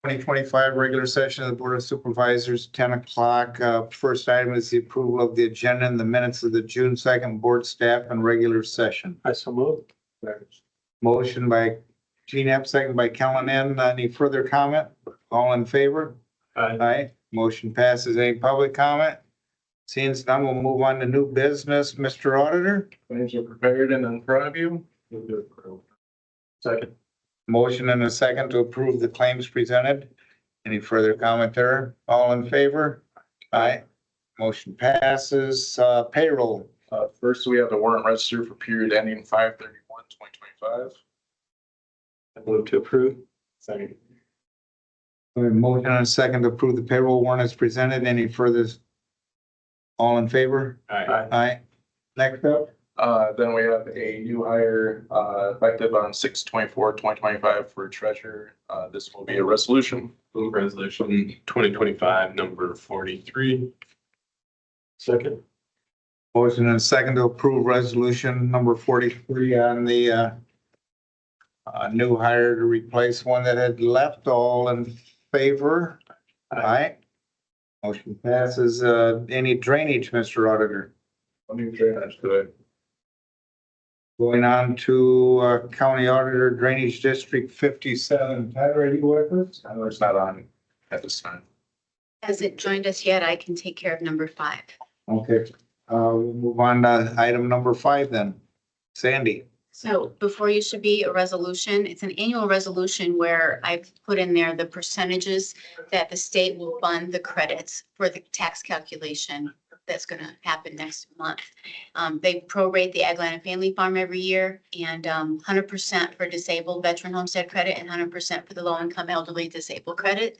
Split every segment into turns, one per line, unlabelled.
2025 regular session of the Board of Supervisors, 10 o'clock. First item is the approval of the agenda and the minutes of the June 2nd board staff and regular session.
I so moved.
Motion by Gene Epps, second by Kellen N. Any further comment? All in favor?
Aye.
Aye. Motion passes. Any public comment? Seeing none, we'll move on to new business. Mr. Auditor?
Claims are prepared and in front of you. Second.
Motion and a second to approve the claims presented. Any further comment there? All in favor? Aye. Motion passes. Payroll.
First, we have the warrant register for period ending 5/31/2025. I move to approve. Second.
Motion and a second to approve the payroll warrant as presented. Any further? All in favor?
Aye.
Aye. Next up.
Then we have a new hire, effective on 6/24/2025 for treasurer. This will be a resolution.
Resolution 2025 number 43.
Second.
Motion and a second to approve resolution number 43 on the new hire to replace one that had left. All in favor? Aye. Motion passes. Any drainage, Mr. Auditor?
Let me drainage today.
Going on to County Auditor Drainage District 57. Tyler, are you with us?
I know it's not on at this time.
Hasn't joined us yet. I can take care of number 5.
Okay, we'll move on to item number 5 then. Sandy.
So before you should be a resolution. It's an annual resolution where I've put in there the percentages that the state will fund the credits for the tax calculation that's going to happen next month. They prorate the Ag Land and Family Farm every year, and 100% for disabled veteran homestead credit and 100% for the low income elderly disabled credit.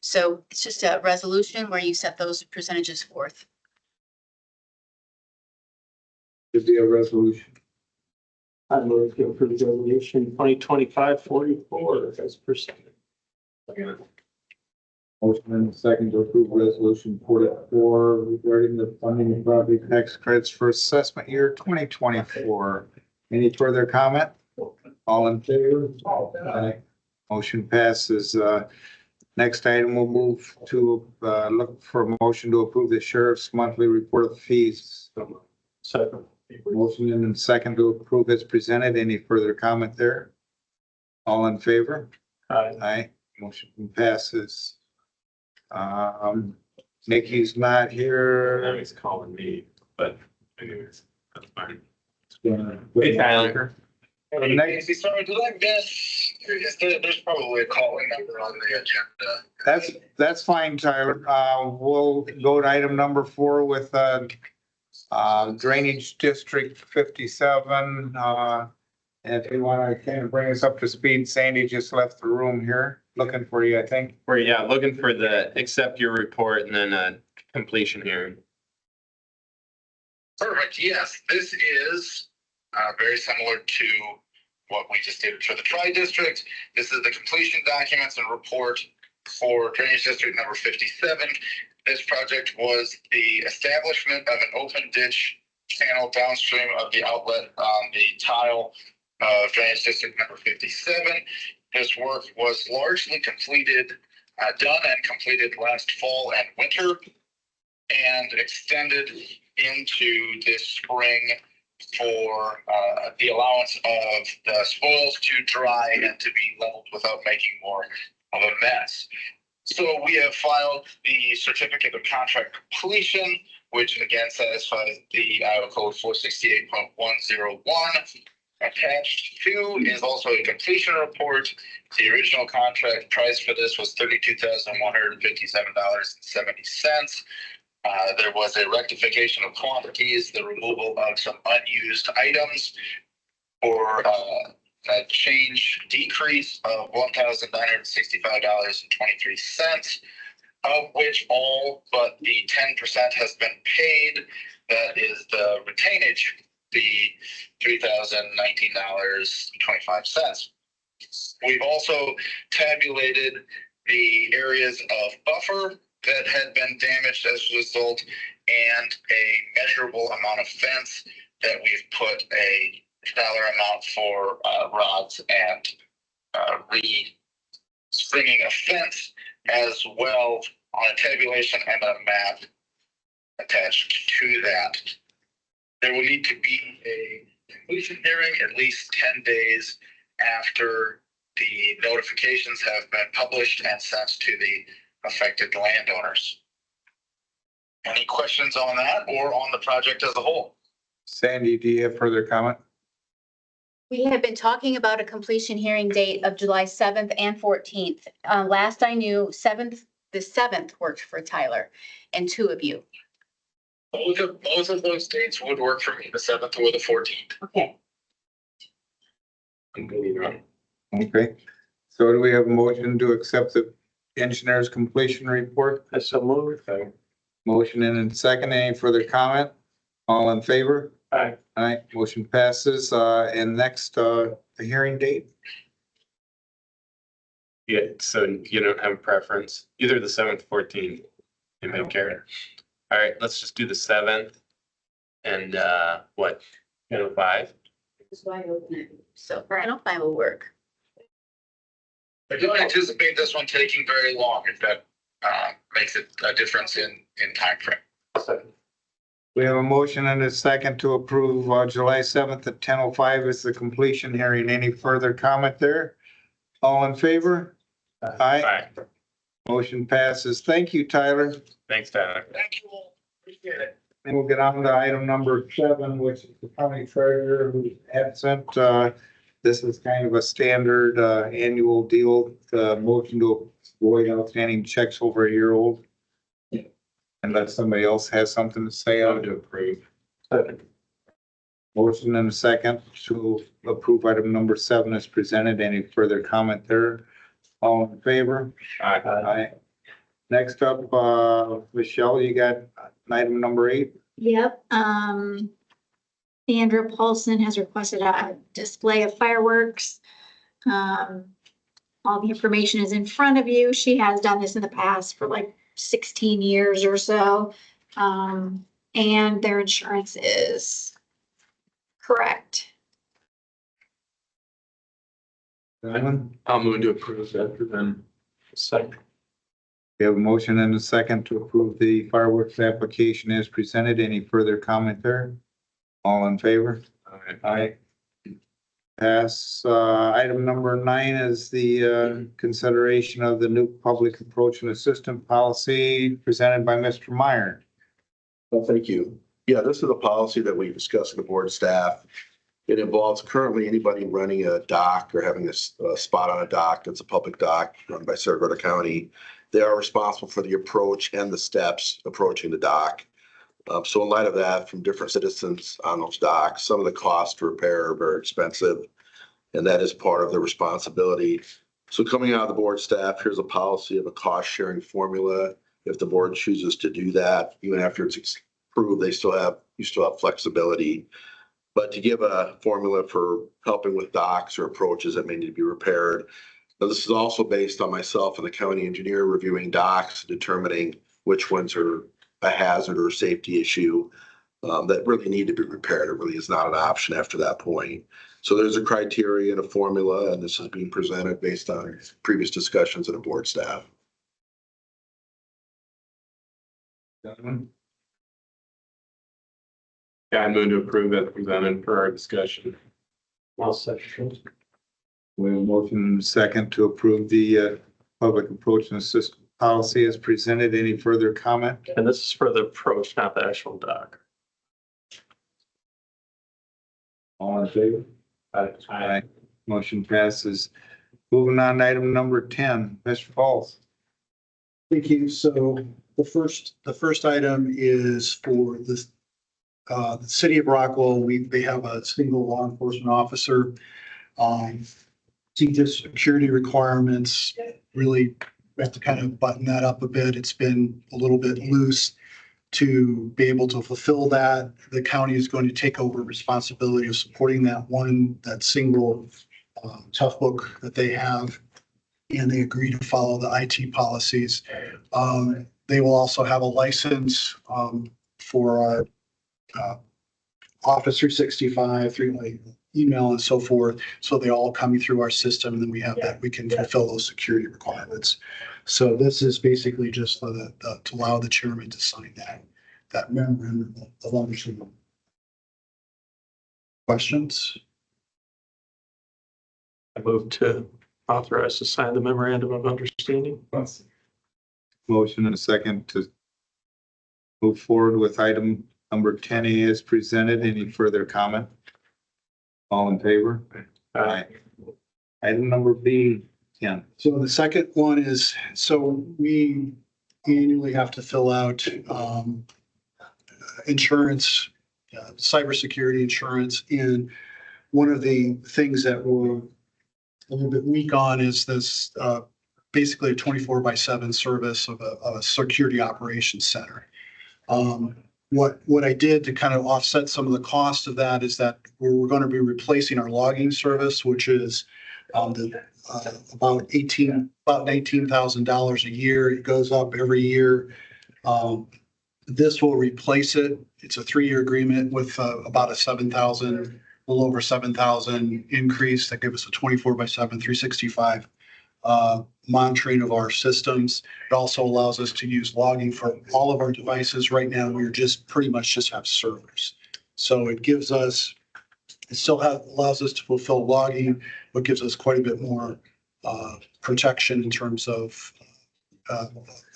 So it's just a resolution where you set those percentages forth.
Should be a resolution.
I move to approve resolution 2025-44 as presented.
Motion and a second to approve resolution 44 regarding the funding of property tax credits for assessment year 2024. Any further comment? All in favor? Aye. Motion passes. Next item, we'll move to look for a motion to approve the sheriff's monthly report of fees.
Second.
Motion and a second to approve as presented. Any further comment there? All in favor?
Aye.
Aye. Motion passes. Nikki's not
Now
here.
he's calling me, but anyways, that's fine.
Hey,
Tyler.
Next,
Sorry, did I miss? There's probably a calling number on the agenda.
that's fine, Tyler. We'll go to item number 4 with Drainage District 57. If you want to kind of bring us up to speed, Sandy just left the room here, looking for you, I think.
We're looking for the accept your report and then completion hearing.
Perfect. Yes, this is very similar to what we just did for the Tri-District. This is the completion documents and report for Drainage District number 57. This project was the establishment of an open ditch channel downstream of the outlet on the tile of Drainage District number 57. This work was largely completed, done and completed last fall and winter, and extended into this spring for the allowance of the spoils to dry and to be leveled without making more of a mess. So we have filed the certificate of contract completion, which again satisfies the Iowa Code 468.101. Attached to is also a completion report. The original contract price for this was $32,157.70. There was a rectification of quantities, the removal of some unused items for a decrease of $1,965.23, of which all but the 10% has been paid. That is the retainage, the $3,019.25. We've also tabulated the areas of buffer that had been damaged as a result, and a measurable amount of fence that we've put a dollar amount for rods and stringing a fence as well on a tabulation and a map attached to that. There will need to be a completion hearing at least 10 days after the notifications have been published and sent to the affected landowners. Any questions on that or on the project as a whole?
Sandy, do you have further comment?
We have been talking about a completion hearing date of July 7th and 14th. Last I knew, the 7th worked for Tyler and two of you.
Both of those dates would work for me, the 7th or the 14th.
Okay.
Okay, so do we have a motion to accept the engineer's completion report?
That's so moved.
Motion and a second. Any further comment? All in favor?
Aye.
Aye, motion passes. And next, the hearing date?
Yeah, so you don't have a preference, either the 7th, 14th, you may care. All right, let's just do the 7th and, what, 5?
So, I don't find will work.
I don't anticipate this one taking very long, if that makes it a difference in time frame.
We have a motion and a second to approve July 7th at 10:05 is the completion hearing. Any further comment there? All in favor? Aye.
Aye.
Motion passes. Thank you, Tyler.
Thanks, Tyler.
Thank you all. Appreciate it.
And we'll get on to item number 7, which is the county treasurer who's absent. This is kind of a standard annual deal, motion to avoid outstanding checks over a year old. Unless somebody else has something to say, I would approve. Motion and a second to approve item number 7 is presented. Any further comment there? All in favor?
Aye.
Aye. Next up, Michelle, you got item number 8?
Yep, Sandra Paulson has requested a display of fireworks. All the information is in front of you. She has done this in the past for like 16 years or so. And their insurance is correct.
I'll move to approve that, then second.
We have a motion and a second to approve the fireworks application as presented. Any further comment there? All in favor? Aye. Pass. Item number 9 is the consideration of the new public approach and assistant policy presented by Mr. Meyer.
Well, thank you. Yeah, this is a policy that we discussed with the board staff. It involves currently anybody running a dock or having a spot on a dock that's a public dock run by Cerro Gordo County. They are responsible for the approach and the steps approaching the dock. So in light of that, from different citizens on those docks, some of the costs to repair are very expensive, and that is part of the responsibility. So coming out of the board staff, here's a policy of a cost sharing formula. If the board chooses to do that, even after it's approved, you still have flexibility. But to give a formula for helping with docks or approaches that may need to be repaired. Now, this is also based on myself and the county engineer reviewing docks, determining which ones are a hazard or a safety issue that really need to be repaired. It really is not an option after that point. So there's a criteria and a formula, and this is being presented based on previous discussions of the board staff.
Yeah, I move to approve as presented for our discussion. I'll second.
We have a motion and a second to approve the public approach and assistant policy as presented. Any further comment?
And this is for the approach, not the actual dock.
All in favor? Aye. Motion passes. Moving on to item number 10, Mr. Falls.
Thank you. So the first item is for this, the city of Rockwell. They have a single law enforcement officer. See security requirements, really have to kind of button that up a bit. It's been a little bit loose. To be able to fulfill that, the county is going to take over responsibility of supporting that single tough book that they have. And they agree to follow the IT policies. They will also have a license for our Office 365, email and so forth. So they all coming through our system, and then we have that, we can fulfill those security requirements. So this is basically just for to allow the chairman to sign that memorandum of understanding. Questions?
I move to authorize to sign the memorandum of understanding.
Motion and a second to move forward with item number 10A as presented. Any further comment? All in favor? Aye. Item number B, Ken.
So the second one is, so we annually have to fill out insurance, cybersecurity insurance. And one of the things that we're a little bit weak on is this basically a 24/7 service of a security operations center. What I did to kind of offset some of the cost of that is that we're going to be replacing our logging service, which is about $19,000 a year. It goes up every year. This will replace it. It's a 3-year agreement with about a $7,000, a little over $7,000 increase that gives us a 24/7, 365 monitoring of our systems. It also allows us to use logging for all of our devices. Right now, we're just pretty much just have servers. So it gives us, it still allows us to fulfill logging, but gives us quite a bit more protection in terms of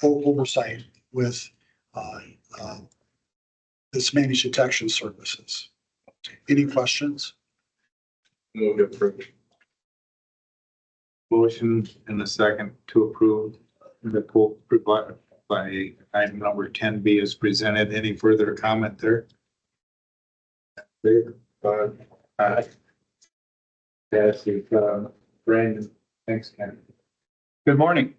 oversight with this managed detection services. Any questions?
Move to approve.
Motion and a second to approve the quote provided by item number 10B as presented. Any further comment there? Aye. Passes. Brandon, thanks, Ken.
Good morning.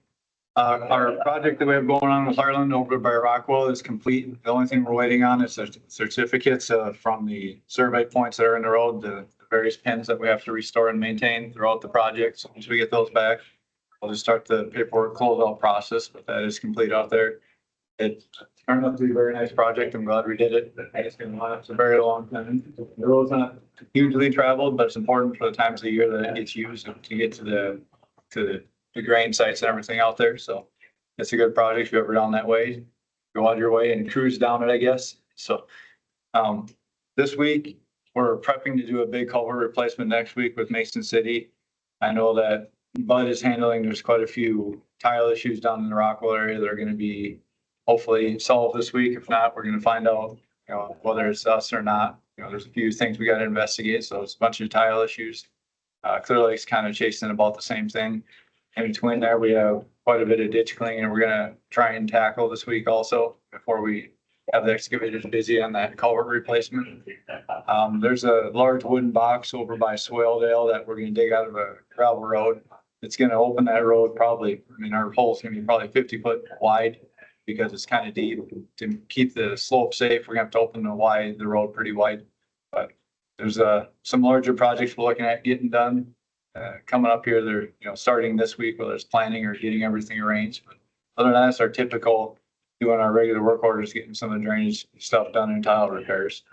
Our project that we have going on with Harlan over by Rockwell is complete. The only thing we're waiting on is the certificates from the survey points that are in the road, the various pins that we have to restore and maintain throughout the project. So once we get those back, we'll just start the paperwork closeout process, but that is complete out there. It turned out to be a very nice project. I'm glad we did it. It's been a very long time. The road's not hugely traveled, but it's important for the times of the year that it gets used to get to the grain sites and everything out there. So it's a good project. If you're ever down that way, go out your way and cruise down it, I guess. So this week we're prepping to do a big culvert replacement next week with Mason City. I know that Bud is handling, there's quite a few tile issues down in the Rockwell area that are going to be hopefully solved this week. If not, we're going to find out, whether it's us or not. There's a few things we got to investigate. So it's a bunch of tile issues. Clear Lake's kind of chasing about the same thing. In between there, we have quite a bit of ditch cleaning, and we're gonna try and tackle this week also before we have the excavators busy on that culvert replacement. There's a large wooden box over by Swaledale that we're gonna dig out of a gravel road. It's gonna open that road probably, our hole's gonna be probably 50 foot wide because it's kind of deep. To keep the slope safe, we're gonna have to open the road pretty wide. But there's some larger projects we're looking at getting done. Coming up here, they're starting this week, whether it's planning or getting everything arranged. But other than that, it's our typical doing our regular work orders, getting some of the drainage stuff done and tile repairs.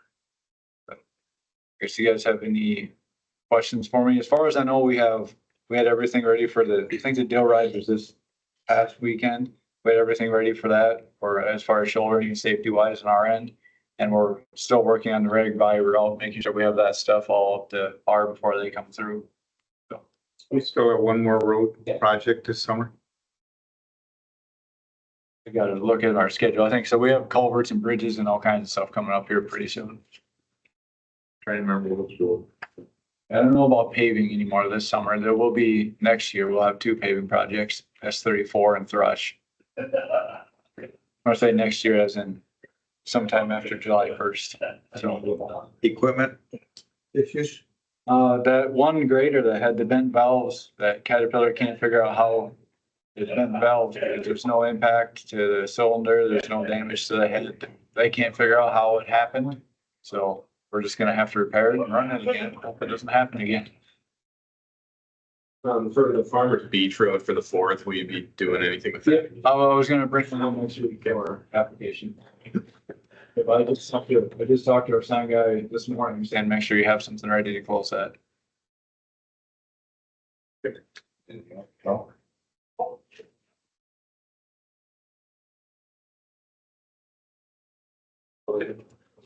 But I guess you guys have any questions for me? As far as I know, we had everything ready for I think the deal ride was this past weekend. We had everything ready for that, or as far as shouldering and safety wise on our end. And we're still working on the reg by route, making sure we have that stuff all up to par before they come through.
We still have one more road project this summer.
We got to look at our schedule. I think so. We have culverts and bridges and all kinds of stuff coming up here pretty soon.
Trying to remember what's going.
I don't know about paving anymore this summer. There will be next year. We'll have 2 paving projects, S34 and Thrush. I say next year as in sometime after July 1st. So
Equipment issues?
that one grader that had the bent valves, that Caterpillar can't figure out how it's bent valves. There's no impact to the cylinder. There's no damage to the head. They can't figure out how it happened. So we're just gonna have to repair it and run it again. Hope it doesn't happen again.
For the Farmers Beach Road for the 4th, will you be doing anything with that?
I was gonna bring them next week for application. If I just talked to our sign guy this morning, saying make sure you have something ready to close that.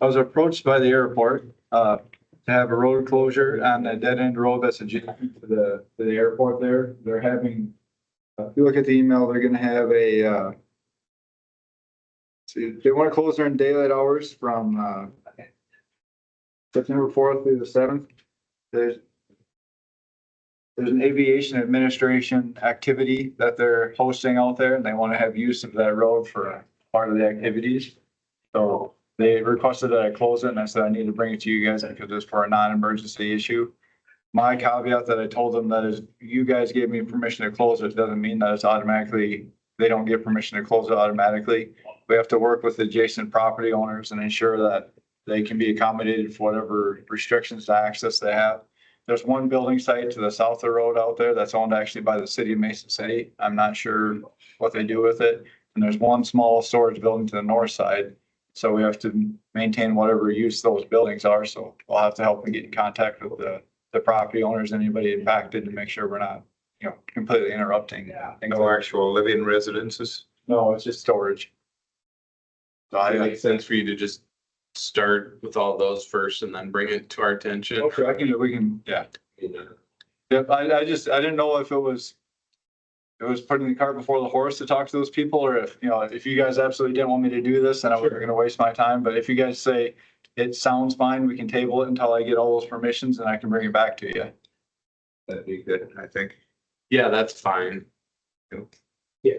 I was approached by the airport, to have a road closure on a dead end road that's adjacent to the airport there. They're having, if you look at the email, they're gonna have a, see, they want to close during daylight hours from, September 4th through the 7th. There's an aviation administration activity that they're hosting out there, and they want to have use of that road for part of the activities. So they requested that I close it, and I said I need to bring it to you guys because it's for a non-emergency issue. My caveat that I told them that is, you guys gave me permission to close it, doesn't mean that it's automatically, they don't get permission to close it automatically. We have to work with adjacent property owners and ensure that they can be accommodated for whatever restrictions to access they have. There's one building site to the south of the road out there that's owned actually by the city of Mason City. I'm not sure what they do with it. And there's one small storage building to the north side. So we have to maintain whatever use those buildings are. So I'll have to help them get in contact with the property owners, anybody impacted, to make sure we're not, completely interrupting.
No actual living residences?
No, it's just storage. So
It makes sense for you to just start with all those first and then bring it to our attention.
Okay, we can, yeah. Yep, I didn't know if it was putting the cart before the horse to talk to those people, or if you guys absolutely didn't want me to do this, then I was gonna waste my time. But if you guys say it sounds fine, we can table it until I get all those permissions and I can bring it back to you.
That'd be good, I think.
Yeah, that's fine.
Yeah.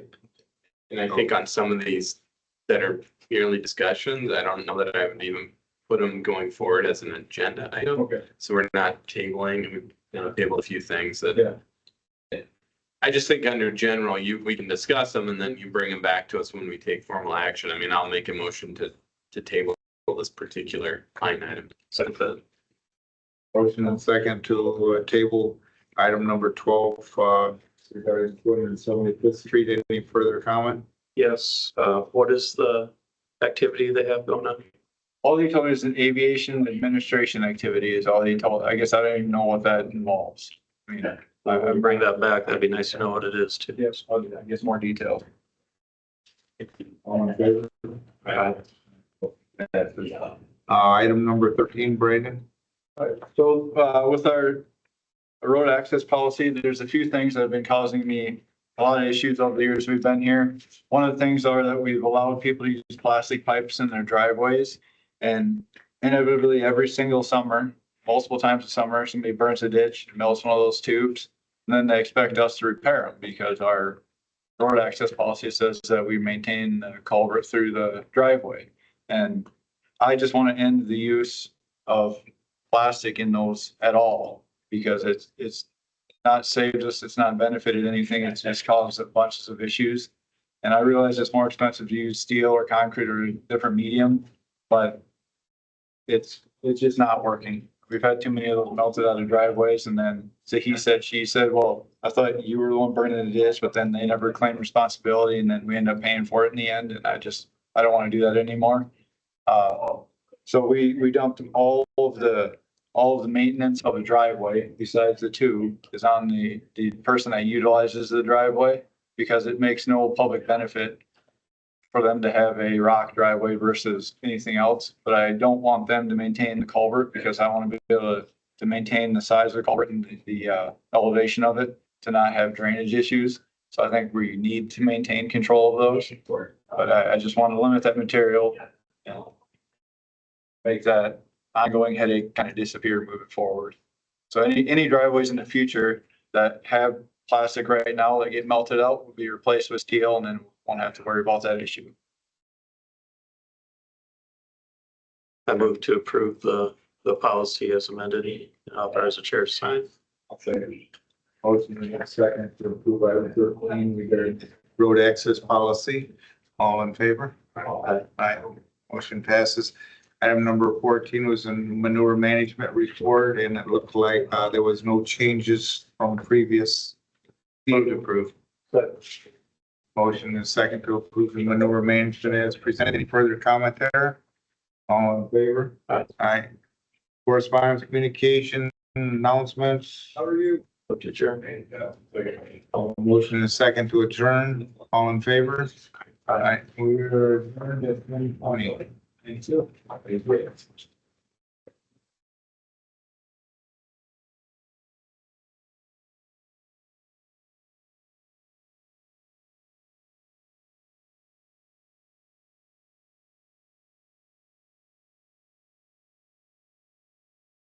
And I think on some of these that are purely discussions, I don't know that I would even put them going forward as an agenda item.
Okay.
So we're not tabling, we've tabled a few things that.
Yeah.
I just think under general, we can discuss them and then you bring them back to us when we take formal action. I mean, I'll make a motion to table this particular line item.
Motion and second to table item number 12, regarding 275th Street. Any further comment?
Yes, what is the activity they have going on?
All they told me is an aviation administration activity is all they told. I guess I don't even know what that involves. I mean,
I bring that back. That'd be nice to know what it is too.
yes, I'll get more details.
All in favor? Item number 13, Brandon.
So, with our road access policy, there's a few things that have been causing me a lot of issues over the years we've been here. One of the things are that we've allowed people to use plastic pipes in their driveways, and inevitably every single summer, multiple times a summer, somebody burns a ditch, melts one of those tubes, and then they expect us to repair them because our road access policy says that we maintain the culvert through the driveway. And I just want to end the use of plastic in those at all, because it's not saved us, it's not benefited anything, it's just caused a bunch of issues. And I realize it's more expensive to use steel or concrete or a different medium, but it's just not working. We've had too many of those melted out of driveways, and then so he said, she said, well, I thought you were the one burning the ditch, but then they never claimed responsibility, and then we end up paying for it in the end, and I don't want to do that anymore. So we dumped all of the maintenance of the driveway, besides the tube, is on the person that utilizes the driveway, because it makes no public benefit for them to have a rock driveway versus anything else. But I don't want them to maintain the culvert, because I want to be able to maintain the size of the culvert and the elevation of it to not have drainage issues. So I think we need to maintain control of those. But I just want to limit that material, make that ongoing headache kind of disappear moving forward. So any driveways in the future that have plastic right now that get melted out will be replaced with steel, and then won't have to worry about that issue.
I move to approve the policy as amended, authorize the chair to sign.
I'll second. Motion and second to approve item 13 regarding road access policy. All in favor? Aye. Motion passes. Item number 14 was a manure management report, and it looked like there was no changes from previous.
Move to approve.
Motion and second to approve the manure management as presented. Any further comment there? All in favor?
Aye.
Aye. Correspondence, communication, announcements. How are you?
Look at your.
Motion and a second to adjourn. All in favor? Aye. We're adjourned at 10:20. Thank you.